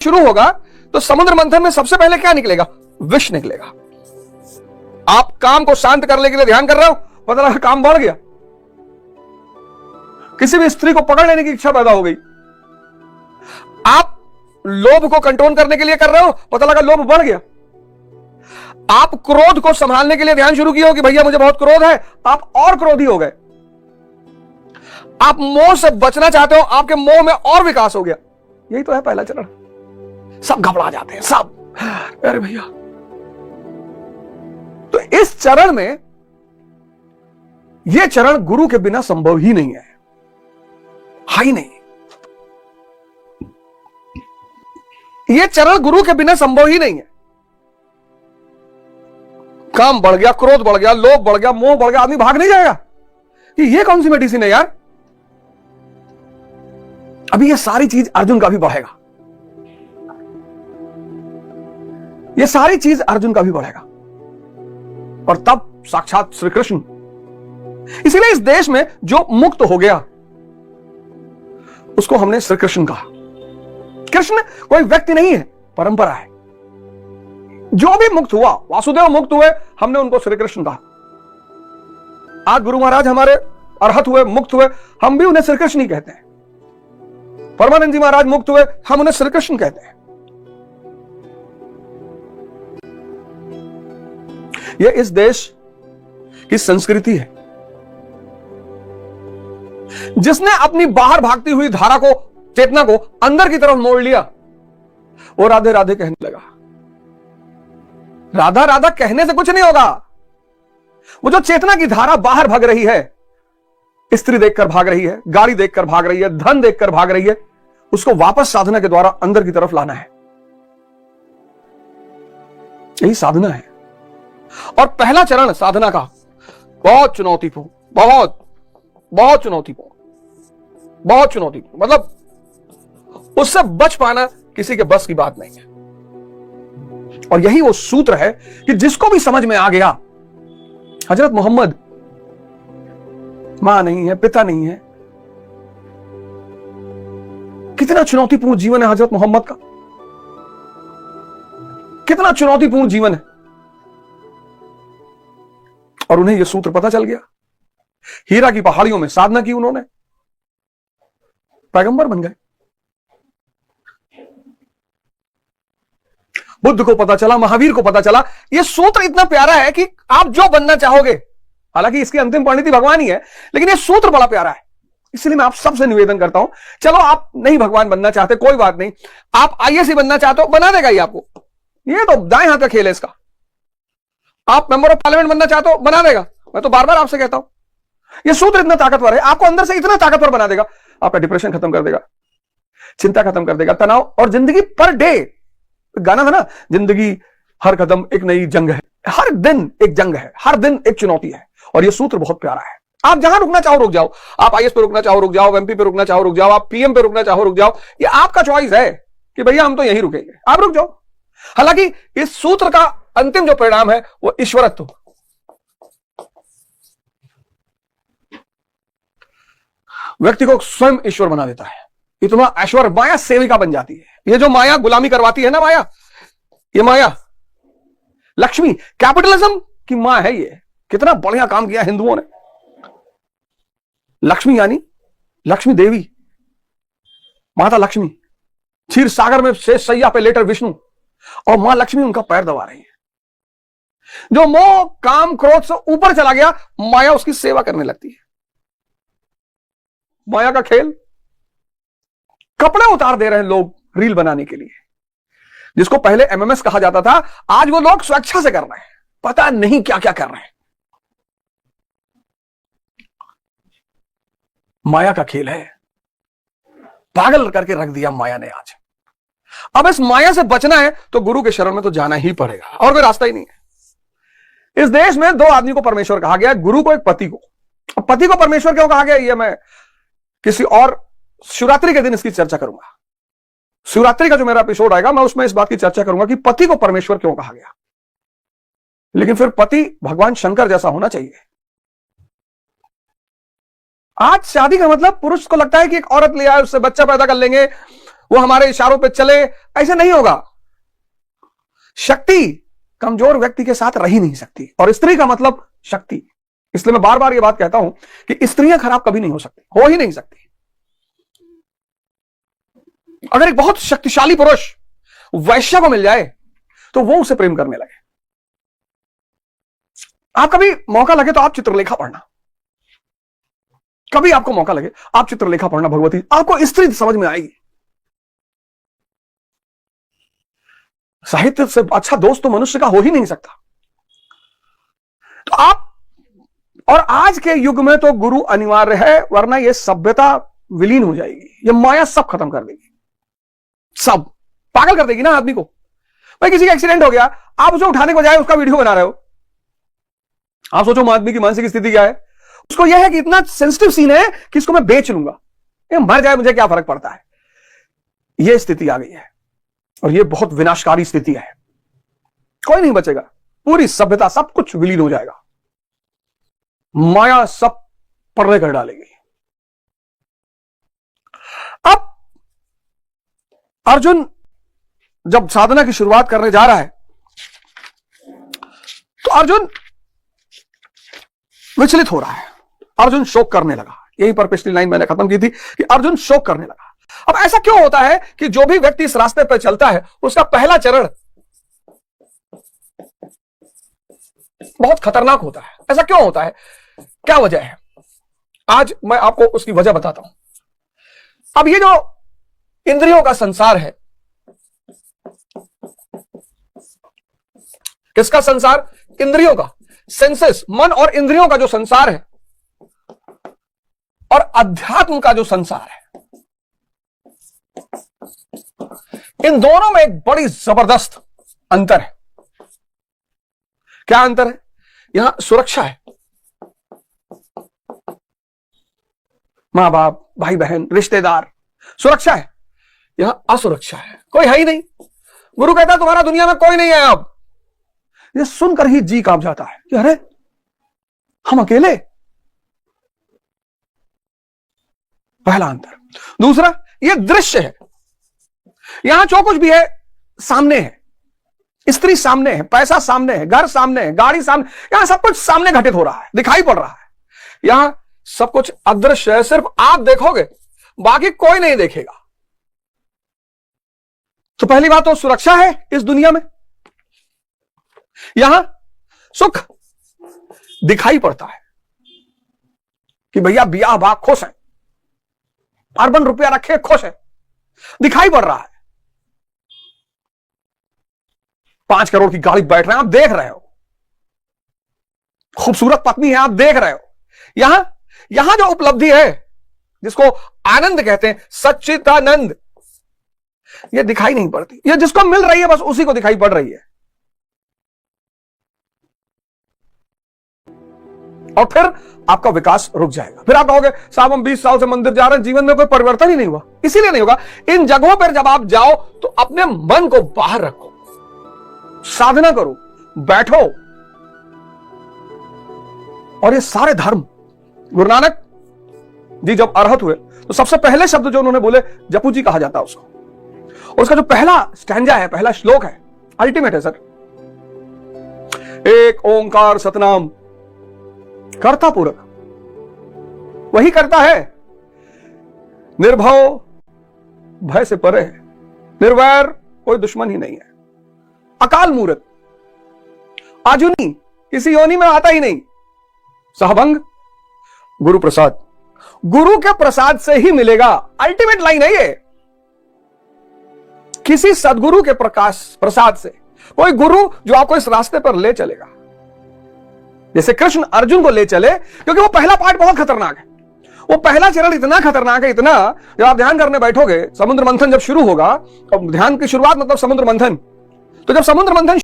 शुरू होगा तो समुद्र मंथन में सबसे पहले क्या निकलेगा? विष निकलेगा। आप काम को शांत करने के लिए ध्यान कर रहे हो, पता लगा काम बढ़ गया। किसी भी स्त्री को पकड़ लेने की इच्छा पैदा हो गई। आप लोभ को कंट्रोल करने के लिए कर रहे हो, पता लगा लोभ बढ़ गया। आप क्रोध को संभालने के लिए ध्यान शुरू किया हो कि भैया मुझे बहुत क्रोध है, आप और क्रोधी हो गए। आप मोह से बचना चाहते हो, आपके मोह में और विकास हो गया। यही तो है पहला चरण। सब घबरा जाते हैं, सब अरे भैया। तो इस चरण में, यह चरण गुरु के बिना संभव ही नहीं है ही नहीं। यह चरण गुरु के बिना संभव ही नहीं है। काम बढ़ गया, क्रोध बढ़ गया, लोभ बढ़ गया, मोह बढ़ गया, आदमी भाग नहीं जाएगा कि यह कौन सी मेडिसिन है यार। अभी ये सारी चीज अर्जुन का भी बढ़ेगा। ये सारी चीज अर्जुन का भी बढ़ेगा और तब साक्षात श्री कृष्ण। इसीलिए इस देश में जो मुक्त हो गया उसको हमने श्री कृष्ण कहा। कृष्ण कोई व्यक्ति नहीं है, परंपरा है। जो भी मुक्त हुआ, वासुदेव मुक्त हुए, हमने उनको श्री कृष्ण कहा। आज गुरु महाराज हमारे अरहत हुए, मुक्त हुए, हम भी उन्हें श्री कृष्ण ही कहते हैं। परमानंद जी महाराज मुक्त हुए, हम उन्हें श्री कृष्ण कहते हैं। यह इस देश की संस्कृति है। जिसने अपनी बाहर भागती हुई धारा को, चेतना को अंदर की तरफ मोड़ लिया, वो राधे राधे कहने लगा। राधा राधा कहने से कुछ नहीं होगा। वो जो चेतना की धारा बाहर भाग रही है, स्त्री देखकर भाग रही है, गाड़ी देखकर भाग रही है, धन देखकर भाग रही है, उसको वापस साधना के द्वारा अंदर की तरफ लाना है। यही साधना है। और पहला चरण साधना का बहुत चुनौतीपूर्ण, बहुत बहुत चुनौतीपूर्ण, बहुत चुनौतीपूर्ण। मतलब उससे बच पाना किसी के बस की बात नहीं है। और यही वो सूत्र है कि जिसको भी समझ में आ गया, हजरत मोहम्मद मां नहीं है, पिता नहीं है। कितना चुनौतीपूर्ण जीवन है हजरत मोहम्मद का, कितना चुनौतीपूर्ण जीवन है। और उन्हें यह सूत्र पता चल गया। हीरा की पहाड़ियों में साधना की उन्होंने, पैगंबर बन गए। बुद्ध को पता चला, महावीर को पता चला। यह सूत्र इतना प्यारा है कि आप जो बनना चाहोगे, हालांकि इसकी अंतिम परिणति भगवान ही है, लेकिन यह सूत्र बड़ा प्यारा है। इसलिए मैं आप सबसे निवेदन करता हूं, चलो आप नहीं भगवान बनना चाहते, कोई बात नहीं, आप आईएएस ही बनना चाहते हो, बना देगा ये आपको। ये तो दाएं हाथ का खेल है इसका। आप मेंबर ऑफ पार्लियामेंट बनना चाहते हो, बना देगा। मैं तो बार बार आपसे कहता हूं, यह सूत्र इतना ताकतवर है, आपको अंदर से इतना ताकतवर बना देगा। आपका डिप्रेशन खत्म कर देगा, चिंता खत्म कर देगा, तनाव। और जिंदगी पर डे, गाना था ना, जिंदगी हर कदम एक नई जंग है, हर दिन एक जंग है, हर दिन एक चुनौती है। और यह सूत्र बहुत प्यारा है। आप जहां रुकना चाहो रुक जाओ, आप आईएएस पे रुकना चाहो रुक जाओ, एमपी पे रुकना चाहो रुक जाओ, आप पीएम पे रुकना चाहो रुक जाओ। ये आपका चॉइस है कि भैया हम तो यहीं रुकेंगे, आप रुक जाओ। हालांकि इस सूत्र का अंतिम जो परिणाम है वो ईश्वरत्व। व्यक्ति को स्वयं ईश्वर बना देता है। इतना ऐश्वर्य, माया सेविका बन जाती है। ये जो माया गुलामी करवाती है ना, माया, ये माया लक्ष्मी, कैपिटलिज्म की मां है। ये कितना बढ़िया काम किया हिंदुओं ने। लक्ष्मी यानी लक्ष्मी देवी, माता लक्ष्मी, क्षीर सागर में शेष सैया पे लेटर विष्णु, और मां लक्ष्मी उनका पैर दबा रही है। जो मोह काम क्रोध से ऊपर चला गया, माया उसकी सेवा करने लगती है। माया का खेल, कपड़े उतार दे रहे हैं लोग रील बनाने के लिए। जिसको पहले एमएमएस कहा जाता था, आज वो लोग स्वेच्छा से कर रहे हैं, पता नहीं क्या क्या कर रहे हैं। माया का खेल है, पागल करके रख दिया माया ने आज। अब इस माया से बचना है तो गुरु के शरण में तो जाना ही पड़ेगा, और कोई रास्ता ही नहीं है। इस देश में दो आदमी को परमेश्वर कहा गया, गुरु को, एक पति को। अब पति को परमेश्वर क्यों कहा गया, ये मैं किसी और शिवरात्रि के दिन इसकी चर्चा करूंगा। शिवरात्रि का जो मेरा एपिसोड आएगा, मैं उसमें इस बात की चर्चा करूंगा कि पति को परमेश्वर क्यों कहा गया। लेकिन फिर पति भगवान शंकर जैसा होना चाहिए। आज शादी का मतलब पुरुष को लगता है कि एक औरत ले आए, उससे बच्चा पैदा कर लेंगे, वो हमारे इशारों पे चले, ऐसे नहीं होगा। शक्ति कमजोर व्यक्ति के साथ रह ही नहीं सकती, और स्त्री का मतलब शक्ति। इसलिए मैं बार बार ये बात कहता हूं कि स्त्रियां खराब कभी नहीं हो सकती, हो ही नहीं सकती। अगर एक बहुत शक्तिशाली पुरुष वैश्य को मिल जाए तो वो उसे प्रेम करने लगे। आप कभी मौका लगे तो आप चित्रलेखा पढ़ना, कभी आपको मौका लगे आप चित्रलेखा पढ़ना भगवती, आपको स्त्री समझ में आएगी। साहित्य से अच्छा दोस्त तो मनुष्य का हो ही नहीं सकता। तो आप, और आज के युग में तो गुरु अनिवार्य है, वरना यह सभ्यता विलीन हो जाएगी, यह माया सब खत्म कर देगी, सब पागल कर देगी ना आदमी को। भाई किसी का एक्सीडेंट हो गया, आप उसे उठाने को जाए उसका वीडियो बना रहे हो। आप सोचो आदमी की मानसिक स्थिति क्या है। उसको यह है कि इतना सेंसिटिव सीन है कि इसको मैं बेच लूंगा, ये मर जाए मुझे क्या फर्क पड़ता है। यह स्थिति आ गई है, और यह बहुत विनाशकारी स्थिति है। कोई नहीं बचेगा, पूरी सभ्यता सब कुछ विलीन हो जाएगा, माया सब पर्दे कर डालेगी। अब अर्जुन जब साधना की शुरुआत करने जा रहा है तो अर्जुन विचलित हो रहा है, अर्जुन शोक करने लगा। यहीं पर पिछली लाइन मैंने खत्म की थी कि अर्जुन शोक करने लगा। अब ऐसा क्यों होता है कि जो भी व्यक्ति इस रास्ते पर चलता है उसका पहला चरण बहुत खतरनाक होता है? ऐसा क्यों होता है, क्या वजह है? आज मैं आपको उसकी वजह बताता हूं। अब ये जो इंद्रियों का संसार है, किसका संसार? इंद्रियों का, सेंसेस, मन और इंद्रियों का जो संसार है, और अध्यात्म का जो संसार है, इन दोनों में एक बड़ी जबरदस्त अंतर है। क्या अंतर है? यहां सुरक्षा है, मां बाप, भाई बहन, रिश्तेदार, सुरक्षा है। यहां असुरक्षा है, कोई है ही नहीं। गुरु कहता है तुम्हारा दुनिया में कोई नहीं है। अब ये सुनकर ही जी कांप जाता है कि अरे हम अकेले। पहला अंतर। दूसरा, ये दृश्य है, यहां जो कुछ भी है सामने है। स्त्री सामने है, पैसा सामने है, घर सामने है, गाड़ी सामने, यहां सब कुछ सामने घटित हो रहा है, दिखाई पड़ रहा है। यहां सब कुछ अदृश्य है, सिर्फ आप देखोगे, बाकी कोई नहीं देखेगा। तो पहली बात तो सुरक्षा है इस दुनिया में। यहां सुख दिखाई पड़ता है कि भैया बियाह बाग खुश है, अर्बन रुपया रखे खुश है, दिखाई पड़ रहा है। 5 करोड़ की गाड़ी बैठ रहे हैं, आप देख रहे हो। खूबसूरत पत्नी है, आप देख रहे हो। यहां जो उपलब्धि है, जिसको आनंद कहते हैं, सच्चिदानंद, यह दिखाई नहीं पड़ती। यह जिसको मिल रही है बस उसी को दिखाई पड़ रही है। और फिर आपका विकास रुक जाएगा। फिर आप कहोगे साहब हम 20 साल से मंदिर जा रहे हैं, जीवन में कोई परिवर्तन ही नहीं हुआ। इसीलिए नहीं होगा, इन जगहों पर जब आप जाओ तो अपने मन को बाहर रखो, साधना करो, बैठो। और ये सारे धर्म, गुरु नानक जी जब अरहत हुए तो सबसे पहले शब्द जो उन्होंने बोले, जपू जी कहा जाता है उसको। उसका जो पहला स्टैंजा है, पहला श्लोक है, अल्टीमेट है सर। एक ओंकार सतनाम कर्ता पूरक, वही करता है, निर्भव भय से परे है, निर्वैर कोई दुश्मन ही नहीं है, अकाल मूर्त, आजुनी, किसी योनि में आता ही नहीं, सहभंग, गुरु प्रसाद, गुरु के प्रसाद से ही मिलेगा। अल्टीमेट लाइन है ये। किसी सदगुरु के प्रसाद से, कोई गुरु जो आपको इस रास्ते पर ले चलेगा, जैसे कृष्ण अर्जुन को ले चले, क्योंकि वो पहला पार्ट बहुत खतरनाक है। वो पहला चरण इतना खतरनाक है, इतना, जब आप ध्यान करने बैठोगे, समुद्र मंथन जब शुरू होगा, तो ध्यान की शुरुआत मतलब समुद्र मंथन, तो जब समुद्र मंथन